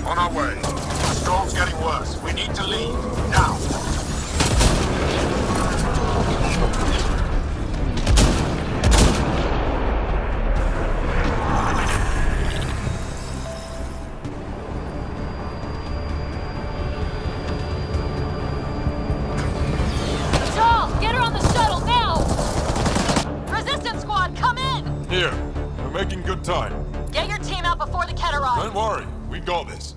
On our way. The storm's getting worse. We need to leave. Now. Here, we're making good time. Get your team out before the Ket arrives. Don't worry, we got this.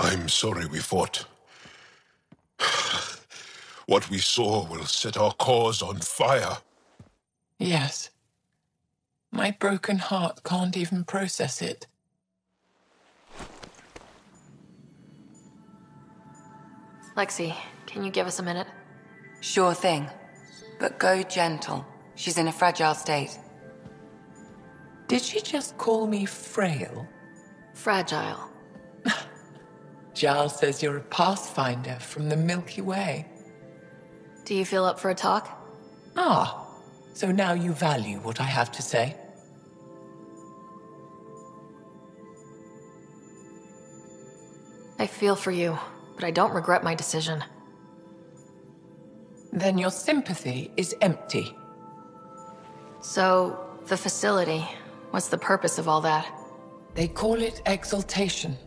I'm sorry we fought. What we saw will set our cause on fire. Yes. My broken heart can't even process it. Lexi, can you give us a minute? Sure thing. But go gentle. She's in a fragile state. Did she just call me frail? Fragile. Giles says you're a pathfinder from the Milky Way. Do you feel up for a talk? Ah, so now you value what I have to say. I feel for you, but I don't regret my decision. Then your sympathy is empty. So, the facility, what's the purpose of all that? They call it exaltation.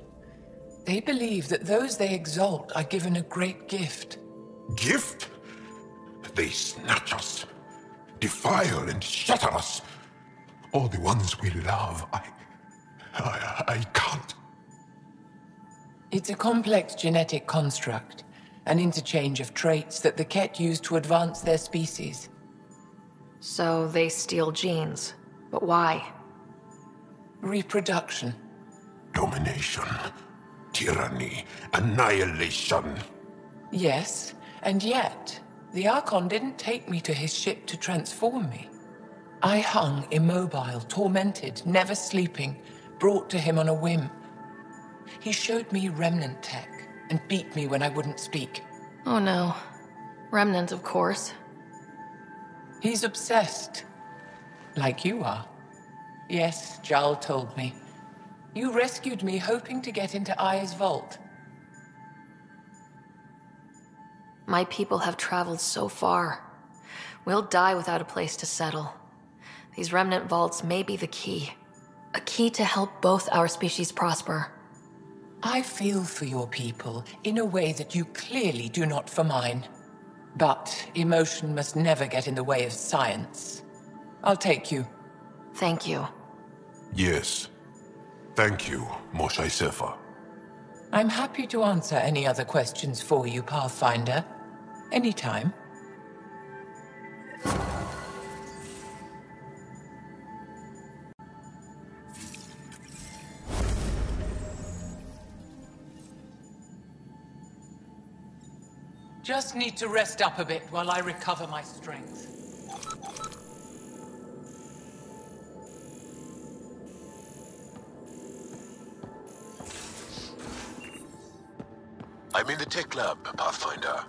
They believe that those they exalt are given a great gift. Gift? They snatch us, defile and shatter us. All the ones we love. I can't. It's a complex genetic construct, an interchange of traits that the Ket use to advance their species. So they steal genes, but why? Reproduction. Domination. Tyranny. Annihilation. Yes, and yet, the Archon didn't take me to his ship to transform me. I hung immobile, tormented, never sleeping, brought to him on a whim. He showed me remnant tech and beat me when I wouldn't speak. Oh no. Remnant, of course. He's obsessed. Like you are. Yes, Jarl told me. You rescued me hoping to get into Aya's vault. My people have traveled so far. We'll die without a place to settle. These remnant vaults may be the key. A key to help both our species prosper. I feel for your people in a way that you clearly do not for mine. But emotion must never get in the way of science. I'll take you. Thank you. Yes. Thank you, Moshae Sefa. I'm happy to answer any other questions for you, Pathfinder. Anytime. Just need to rest up a bit while I recover my strength. I'm in the tech lab, Pathfinder.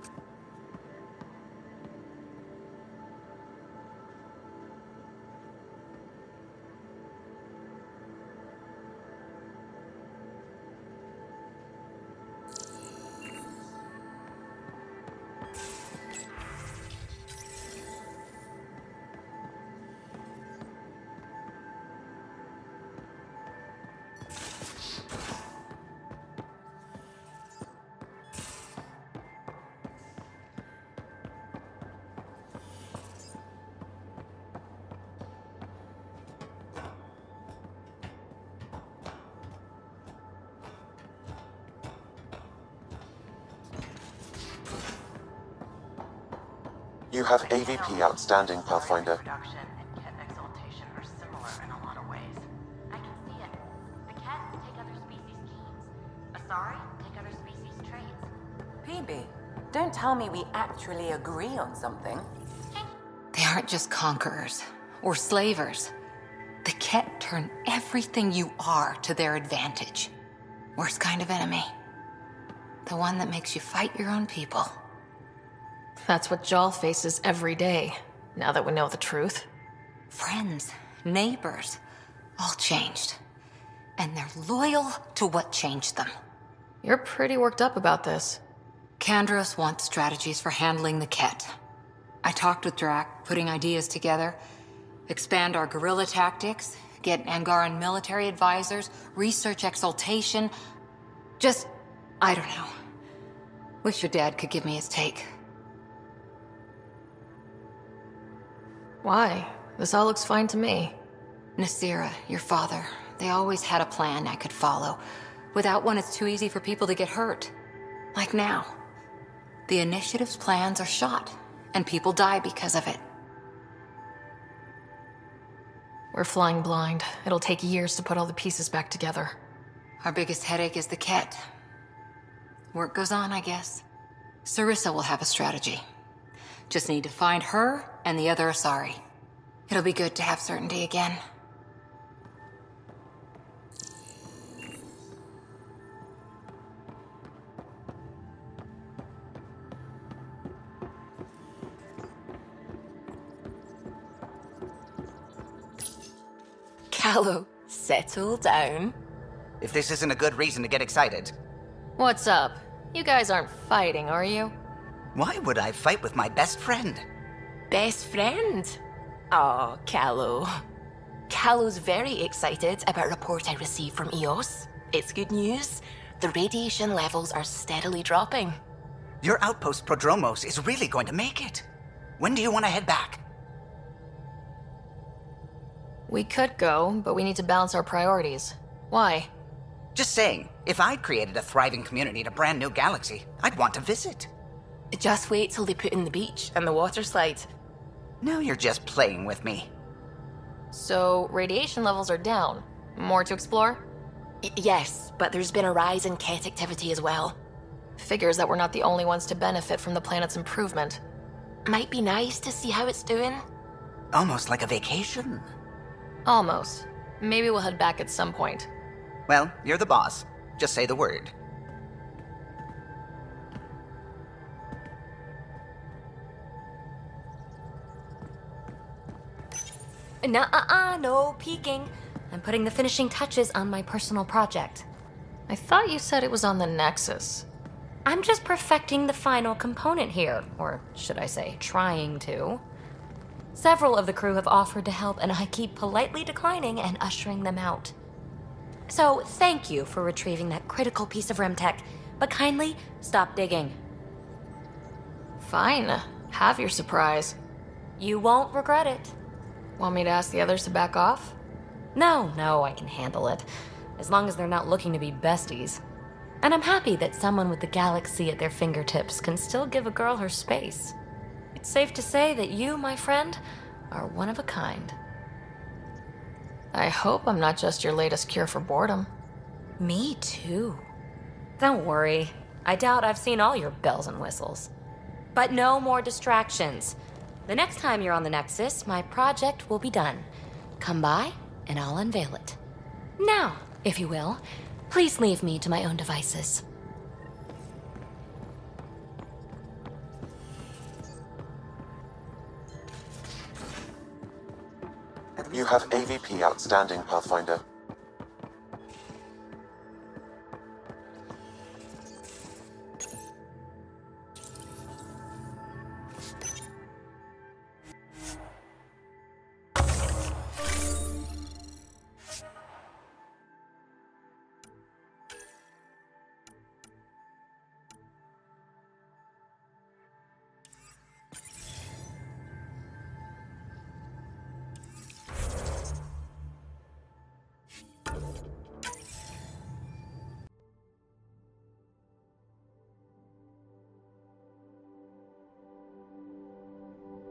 You have AVP outstanding, Pathfinder. Asari take other species' traits. PB, don't tell me we actually agree on something. They aren't just conquerors or slavers. The Ket turn everything you are to their advantage. Worst kind of enemy. The one that makes you fight your own people. That's what Jal faces every day, now that we know the truth. Friends, neighbors, all changed. And they're loyal to what changed them. You're pretty worked up about this. Kandros wants strategies for handling the Ket. I talked with Drac, putting ideas together. Expand our guerrilla tactics, get Angaran military advisors, research exaltation. Just, I don't know. Wish your dad could give me his take. Why? This all looks fine to me. Nasira, your father, they always had a plan I could follow. Without one, it's too easy for people to get hurt. Like now. The Initiative's plans are shot, and people die because of it. We're flying blind. It'll take years to put all the pieces back together. Our biggest headache is the Ket. Work goes on, I guess. Sarissa will have a strategy. Just need to find her and the other Asari. It'll be good to have certainty again. Callow, settle down. If this isn't a good reason to get excited. What's up? You guys aren't fighting, are you? Why would I fight with my best friend? Best friend? Oh, Callow. Callow's very excited about a report I received from EOS. It's good news. The radiation levels are steadily dropping. Your outpost Prodromos is really going to make it. When do you want to head back? We could go, but we need to balance our priorities. Why? Just saying, if I'd created a thriving community in a brand new galaxy, I'd want to visit. Just wait till they put in the beach and the water slide. Now you're just playing with me. So, radiation levels are down. More to explore? Yes, but there's been a rise in Ket activity as well. Figures that we're not the only ones to benefit from the planet's improvement. Might be nice to see how it's doing. Almost like a vacation. Almost. Maybe we'll head back at some point. Well, you're the boss. Just say the word. No peeking. I'm putting the finishing touches on my personal project. I thought you said it was on the Nexus. I'm just perfecting the final component here, or should I say, trying to. Several of the crew have offered to help, and I keep politely declining and ushering them out. So, thank you for retrieving that critical piece of Remtech, but kindly stop digging. Fine. Have your surprise. You won't regret it. Want me to ask the others to back off? No, I can handle it. As long as they're not looking to be besties. And I'm happy that someone with the galaxy at their fingertips can still give a girl her space. It's safe to say that you, my friend, are one of a kind. I hope I'm not just your latest cure for boredom. Me too. Don't worry. I doubt I've seen all your bells and whistles. But no more distractions. The next time you're on the Nexus, my project will be done. Come by, and I'll unveil it. Now, if you will, please leave me to my own devices. You have AVP outstanding, Pathfinder.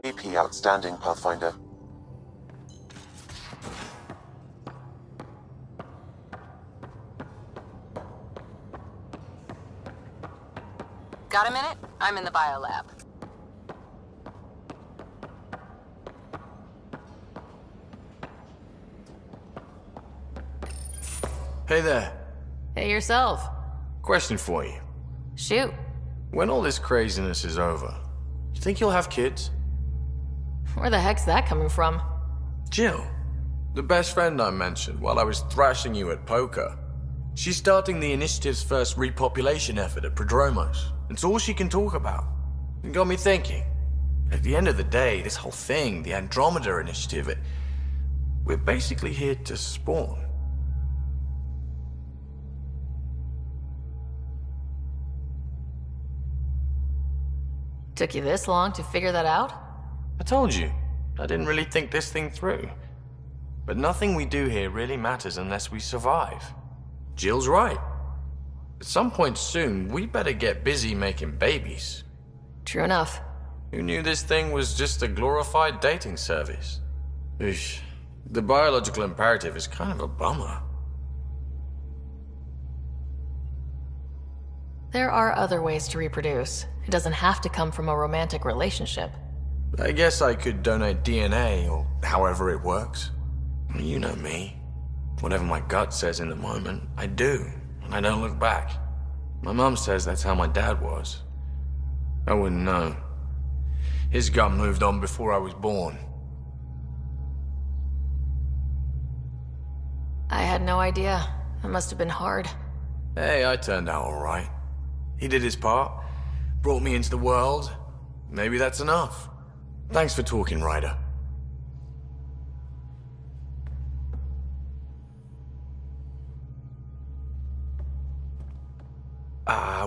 AVP outstanding, Pathfinder. Got a minute? I'm in the biolab. Hey there. Hey yourself. Question for you. Shoot. When all this craziness is over, you think you'll have kids? Where the heck's that coming from? Jill, the best friend I mentioned while I was thrashing you at poker. She's starting the Initiative's first repopulation effort at Prodromos. It's all she can talk about. It got me thinking. At the end of the day, this whole thing, the Andromeda Initiative, we're basically here to spawn. Took you this long to figure that out? I told you, I didn't really think this thing through. But nothing we do here really matters unless we survive. Jill's right. At some point soon, we better get busy making babies. True enough. Who knew this thing was just a glorified dating service? Eesh. The biological imperative is kind of a bummer. There are other ways to reproduce. It doesn't have to come from a romantic relationship. I guess I could donate DNA, or however it works. You know me. Whatever my gut says in the moment, I do, and I don't look back. My mom says that's how my dad was. I wouldn't know. His gut moved on before I was born. I had no idea. It must have been hard. Hey, I turned out all right. He did his part, brought me into the world. Maybe that's enough. Thanks for talking, Ryder.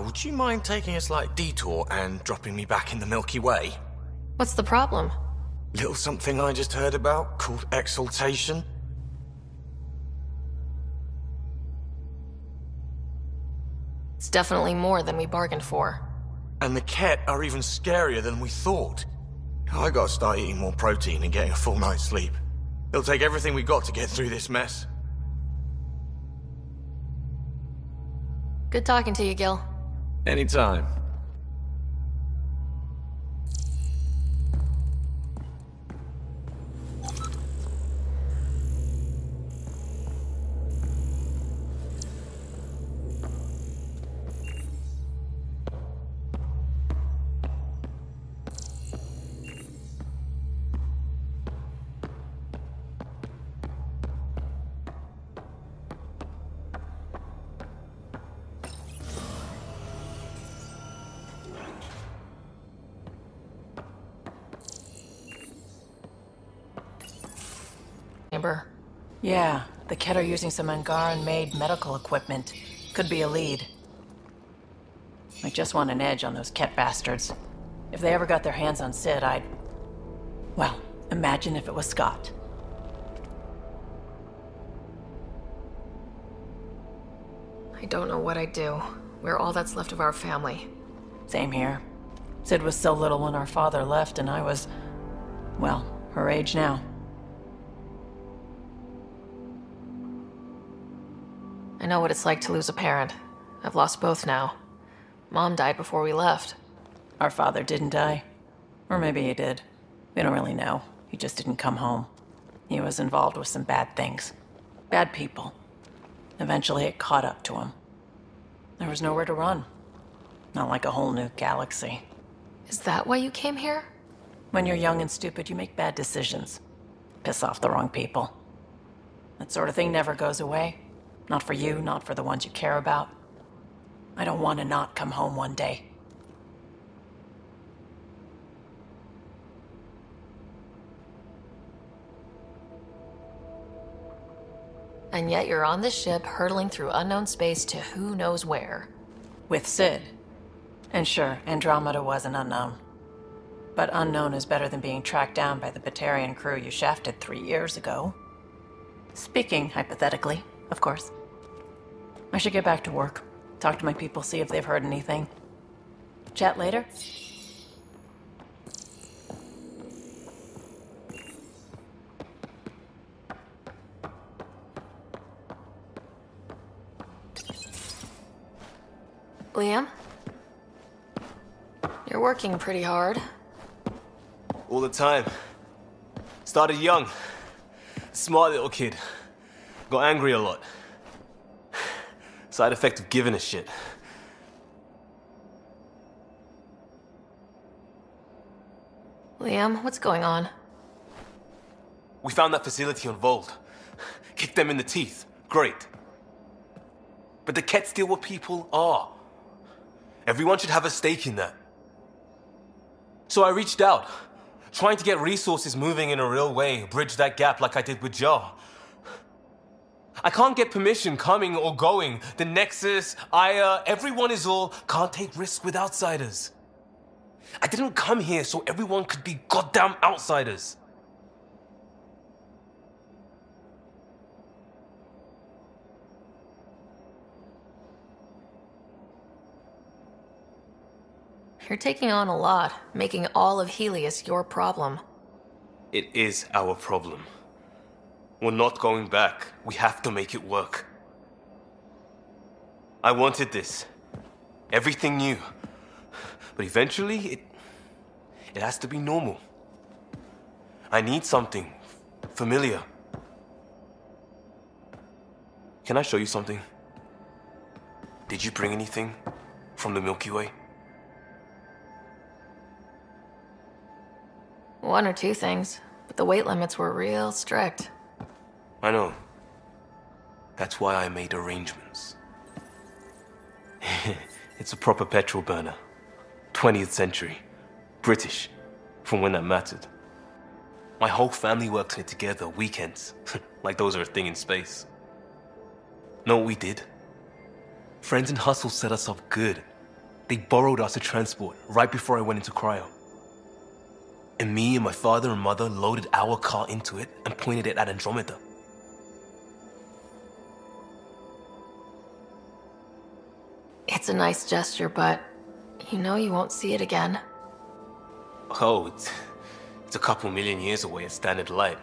Would you mind taking a slight detour and dropping me back in the Milky Way? What's the problem? Little something I just heard about called exaltation. It's definitely more than we bargained for. And the Ket are even scarier than we thought. I gotta start eating more protein and getting a full night's sleep. It'll take everything we got to get through this mess. Good talking to you, Gil. Anytime. Yeah, the Ket are using some Angaran-made medical equipment. Could be a lead. I just want an edge on those Ket bastards. If they ever got their hands on Sid, I'd... Well, imagine if it was Scott. I don't know what I'd do. We're all that's left of our family. Same here. Sid was so little when our father left, and I was... well, her age now. I know what it's like to lose a parent. I've lost both now. Mom died before we left. Our father didn't die. Or maybe he did. We don't really know. He just didn't come home. He was involved with some bad things. Bad people. Eventually it caught up to him. There was nowhere to run. Not like a whole new galaxy. Is that why you came here? When you're young and stupid, you make bad decisions. Piss off the wrong people. That sort of thing never goes away. Not for you, not for the ones you care about. I don't want to not come home one day. And yet you're on this ship hurtling through unknown space to who knows where. With Sid. And sure, Andromeda was an unknown. But unknown is better than being tracked down by the Batarian crew you shafted 3 years ago. Speaking hypothetically, of course. I should get back to work. Talk to my people, see if they've heard anything. Chat later? Liam? You're working pretty hard. All the time. Started young. Smart little kid. Got angry a lot. Side effect of giving a shit. Liam, what's going on? We found that facility on Vold. Kicked them in the teeth. Great. But the Ket's still what people are. Everyone should have a stake in that. So I reached out, trying to get resources moving in a real way, bridge that gap like I did with Jar. I can't get permission coming or going. The Nexus, Aya, everyone is all can't take risks with outsiders. I didn't come here so everyone could be goddamn outsiders. You're taking on a lot, making all of Helios your problem. It is our problem. We're not going back. We have to make it work. I wanted this. Everything new. But eventually, it has to be normal. I need something familiar. Can I show you something? Did you bring anything from the Milky Way? One or two things, but the weight limits were real strict. I know. That's why I made arrangements. It's a proper petrol burner. 20th century. British. From when that mattered. My whole family works on it together, weekends. Like those are a thing in space. Know what we did? Friends in Hustle set us up good. They borrowed us a transport right before I went into cryo. And me and my father and mother loaded our car into it and pointed it at Andromeda. It's a nice gesture, but you know you won't see it again. Oh, it's a couple million years away at standard light.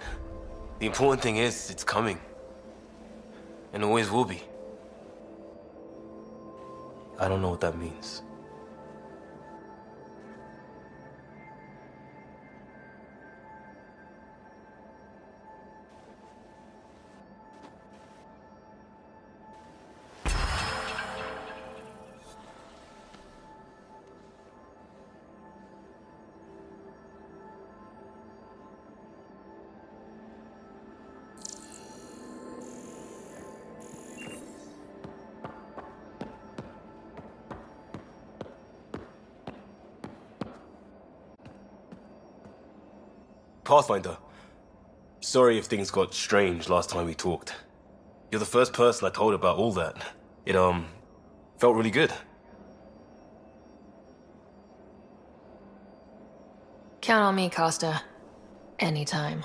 The important thing is, it's coming. And always will be. I don't know what that means. Pathfinder, sorry if things got strange last time we talked. You're the first person I told about all that. It, felt really good. Count on me, Costa. Anytime.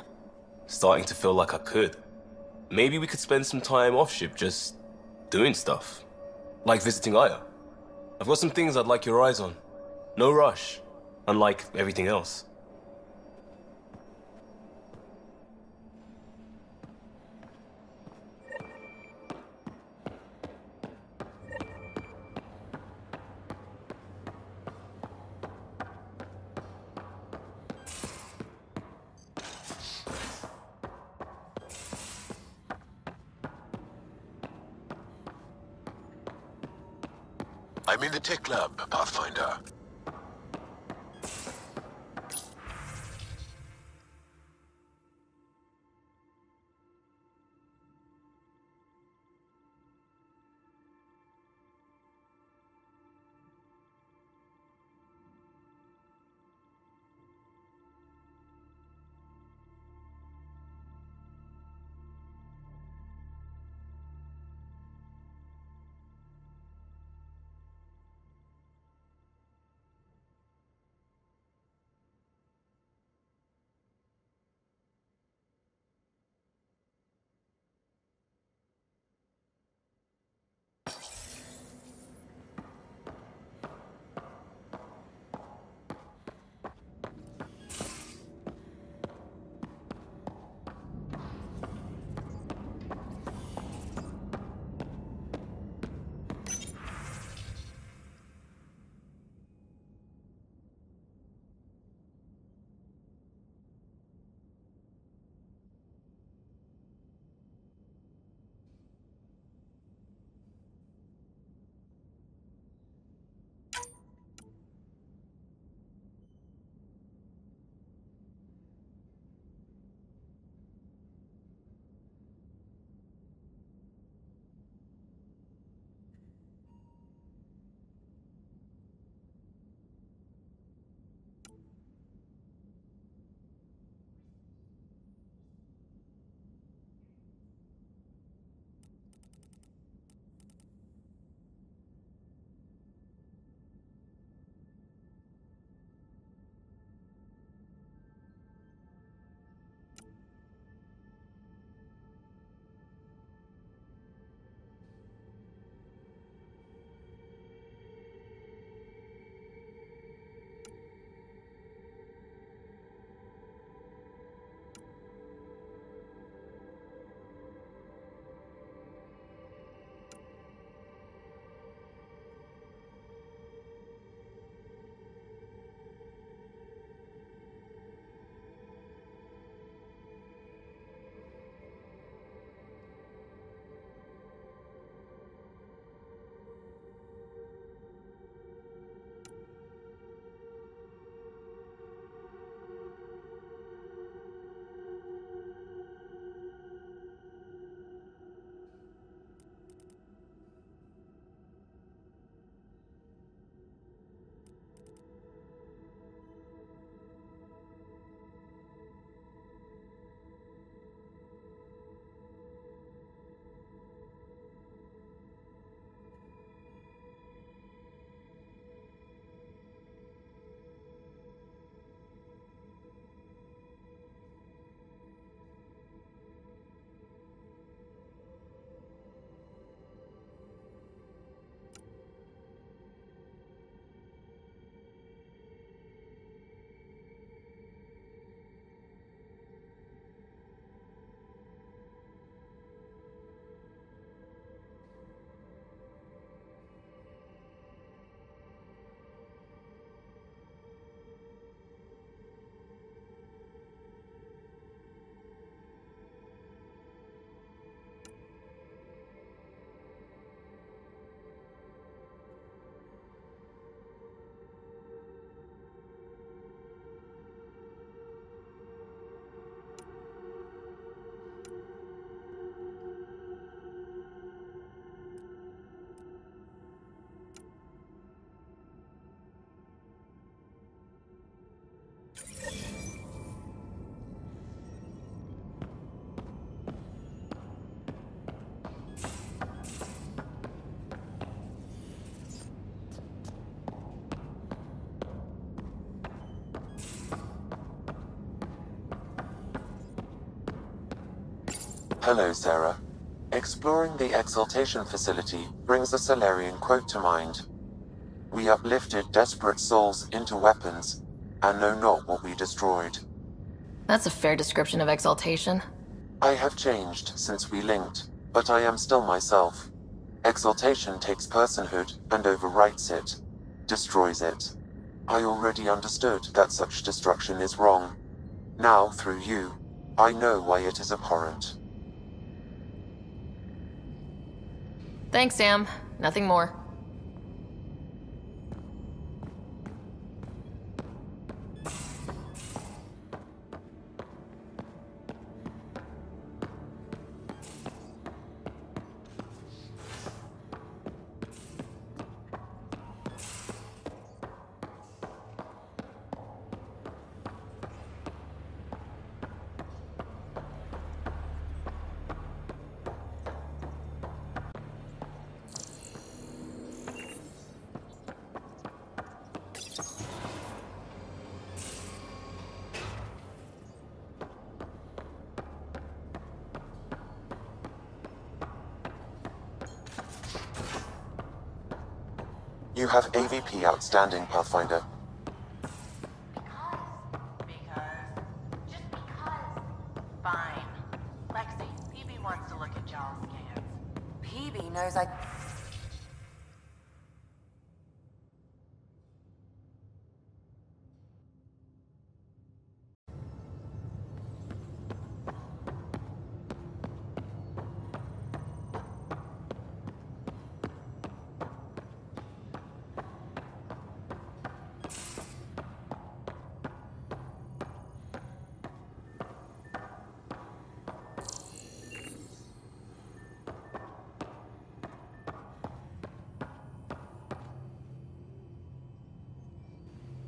Starting to feel like I could. Maybe we could spend some time off-ship just doing stuff. Like visiting Aya. I've got some things I'd like your eyes on. No rush, unlike everything else. I'm in the tech lab, Pathfinder. Hello, Sarah. Exploring the exaltation facility brings a Salarian quote to mind. We uplifted desperate souls into weapons, and know not what we destroyed. That's a fair description of exaltation. I have changed since we linked, but I am still myself. Exaltation takes personhood and overwrites it, destroys it. I already understood that such destruction is wrong. Now, through you, I know why it is abhorrent. Thanks, Sam. Nothing more. You have AVP outstanding, Pathfinder. Fine. Lexi, PB wants to look at y'all's scans. PB knows I...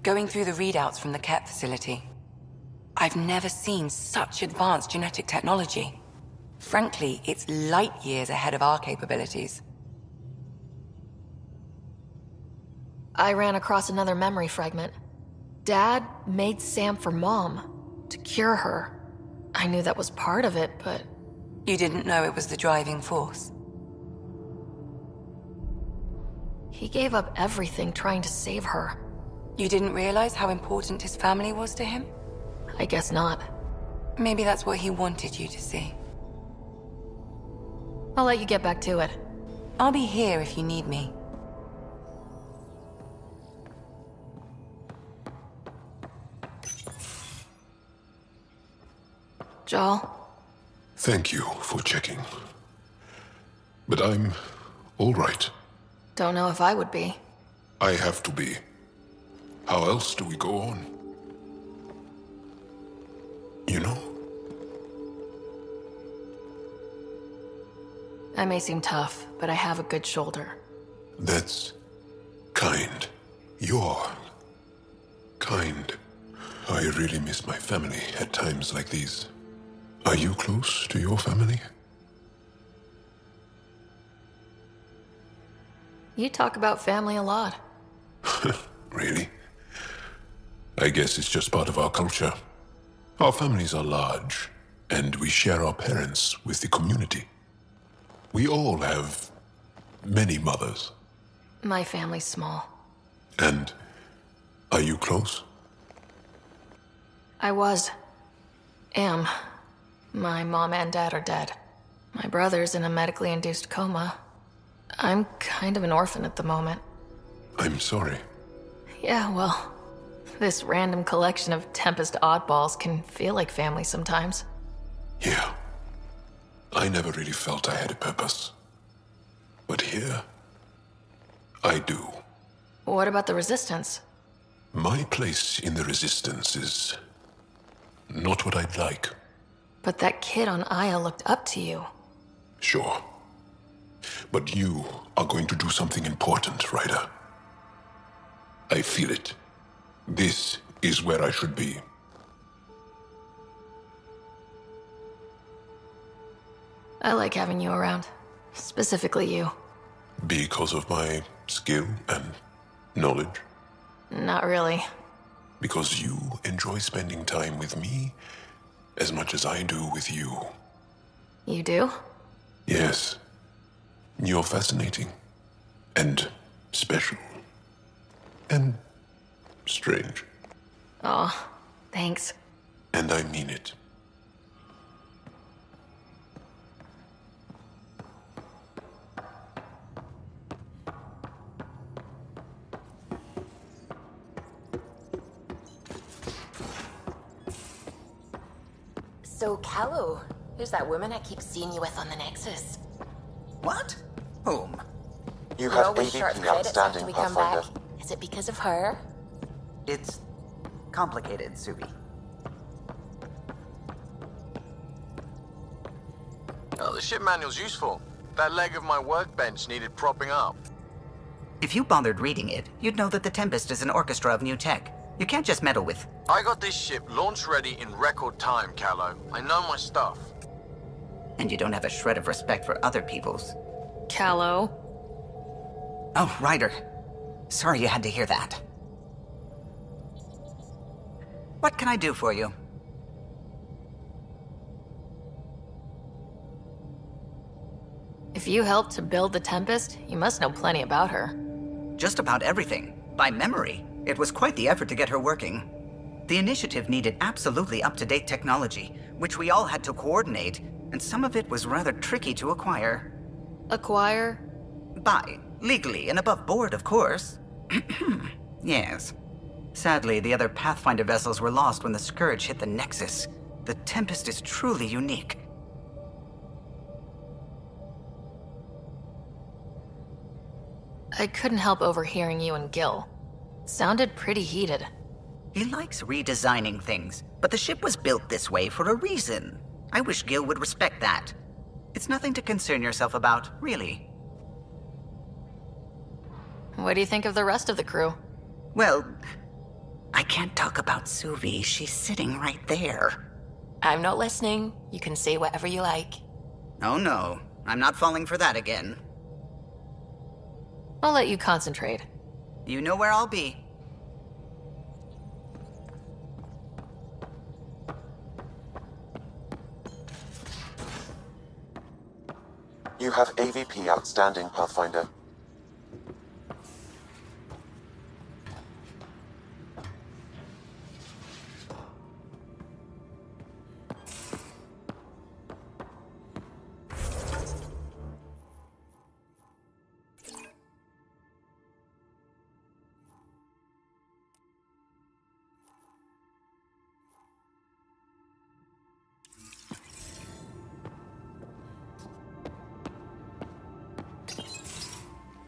Going through the readouts from the Ket facility, I've never seen such advanced genetic technology. Frankly, it's light years ahead of our capabilities. I ran across another memory fragment. Dad made Sam for Mom, to cure her. I knew that was part of it, but... You didn't know it was the driving force? He gave up everything trying to save her. You didn't realize how important his family was to him? I guess not. Maybe that's what he wanted you to see. I'll let you get back to it. I'll be here if you need me. Joel? Thank you for checking. But I'm all right. Don't know if I would be. I have to be. How else do we go on? You know? I may seem tough, but I have a good shoulder. That's kind. You're kind. I really miss my family at times like these. Are you close to your family? You talk about family a lot. Really? I guess it's just part of our culture. Our families are large, and we share our parents with the community. We all have many mothers. My family's small. And are you close? I was. Am. My mom and dad are dead. My brother's in a medically induced coma. I'm kind of an orphan at the moment. I'm sorry. Yeah, well, this random collection of Tempest oddballs can feel like family sometimes. Yeah. I never really felt I had a purpose. But here, I do. What about the Resistance? My place in the Resistance is not what I'd like. But that kid on Aya looked up to you. Sure. But you are going to do something important, Ryder. I feel it. This is where I should be. I like having you around. Specifically you. Because of my skill and knowledge? Not really. Because you enjoy spending time with me as much as I do with you. You do? Yes. You're fascinating. And special. And strange. Aw, thanks. And I mean it. So, Callow, who's that woman I keep seeing you with on the Nexus? What? Whom? You We're have always short AVP of credits after outstanding, we come back. Pathfinder. Is it because of her? It's complicated, Suvi. Oh, the ship manual's useful. That leg of my workbench needed propping up. If you bothered reading it, you'd know that the Tempest is an orchestra of new tech. You can't just meddle with... I got this ship launch ready in record time, Callow. I know my stuff. And you don't have a shred of respect for other people's. Callow. Oh, Ryder. Sorry you had to hear that. What can I do for you? If you helped to build the Tempest, you must know plenty about her. Just about everything. By memory. It was quite the effort to get her working. The initiative needed absolutely up-to-date technology, which we all had to coordinate, and some of it was rather tricky to acquire. Acquire? Buy. Legally and above board, of course. Yes. Sadly, the other Pathfinder vessels were lost when the Scourge hit the Nexus. The Tempest is truly unique. I couldn't help overhearing you and Gil. Sounded pretty heated. He likes redesigning things, but the ship was built this way for a reason. I wish Gil would respect that. It's nothing to concern yourself about, really. What do you think of the rest of the crew? Well, I can't talk about Suvi. She's sitting right there. I'm not listening. You can say whatever you like. Oh no, I'm not falling for that again. I'll let you concentrate. You know where I'll be. You have AVP outstanding, Pathfinder.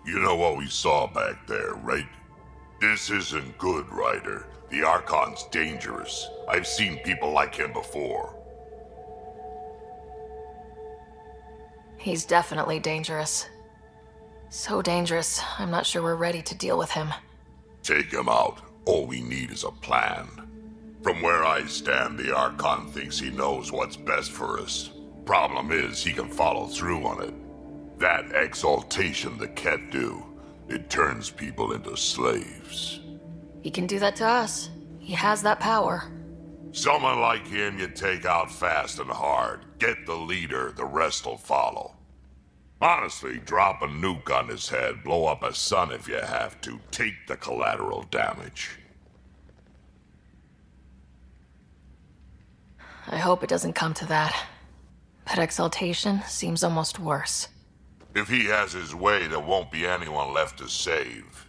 You know what we saw back there, right? This isn't good, Ryder. The Archon's dangerous. I've seen people like him before. He's definitely dangerous. So dangerous, I'm not sure we're ready to deal with him. Take him out. All we need is a plan. From where I stand, the Archon thinks he knows what's best for us. Problem is, he can follow through on it. That exaltation the Ket do, it turns people into slaves. He can do that to us. He has that power. Someone like him you take out fast and hard. Get the leader, the rest will follow. Honestly, drop a nuke on his head, blow up a sun if you have to. Take the collateral damage. I hope it doesn't come to that. But exaltation seems almost worse. If he has his way, there won't be anyone left to save.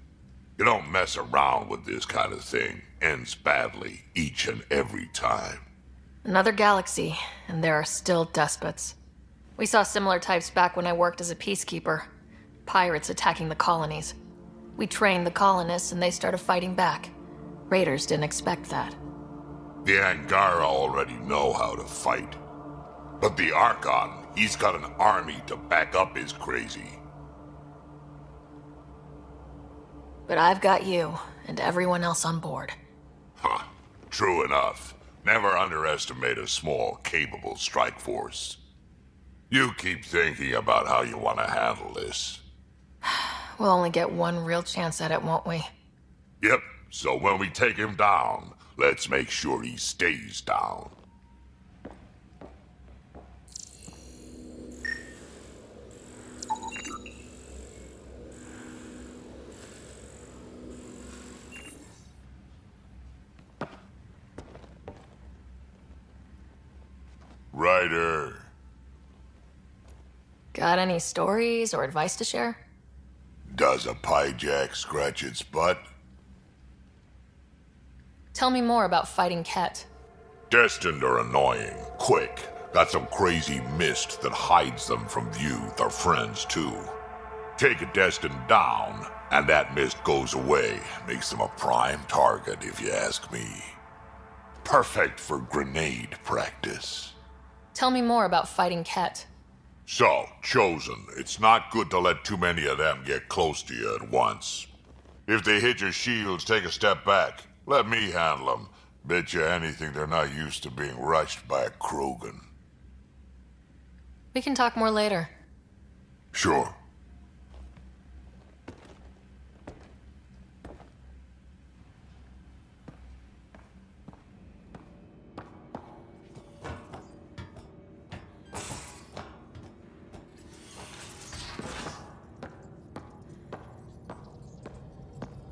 You don't mess around with this kind of thing. Ends badly, each and every time. Another galaxy, and there are still despots. We saw similar types back when I worked as a peacekeeper. Pirates attacking the colonies. We trained the colonists and they started fighting back. Raiders didn't expect that. The Angara already know how to fight. But the Archon, he's got an army to back up his crazy. But I've got you, and everyone else on board. Huh. True enough. Never underestimate a small, capable strike force. You keep thinking about how you want to handle this. We'll only get one real chance at it, won't we? Yep, so when we take him down, let's make sure he stays down. Ryder. Got any stories or advice to share? Does a pyjak scratch its butt? Tell me more about fighting Ket. Destined are annoying. Quick. Got some crazy mist that hides them from view, their friends too. Take a Destined down, and that mist goes away. Makes them a prime target, if you ask me. Perfect for grenade practice. Tell me more about fighting Ket. So, Chosen, it's not good to let too many of them get close to you at once. If they hit your shields, take a step back. Let me handle them. Bet you anything they're not used to being rushed by a Krogan. We can talk more later. Sure.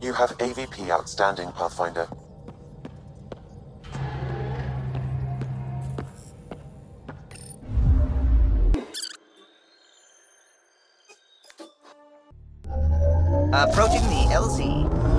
You have AVP outstanding, Pathfinder. Approaching the LZ.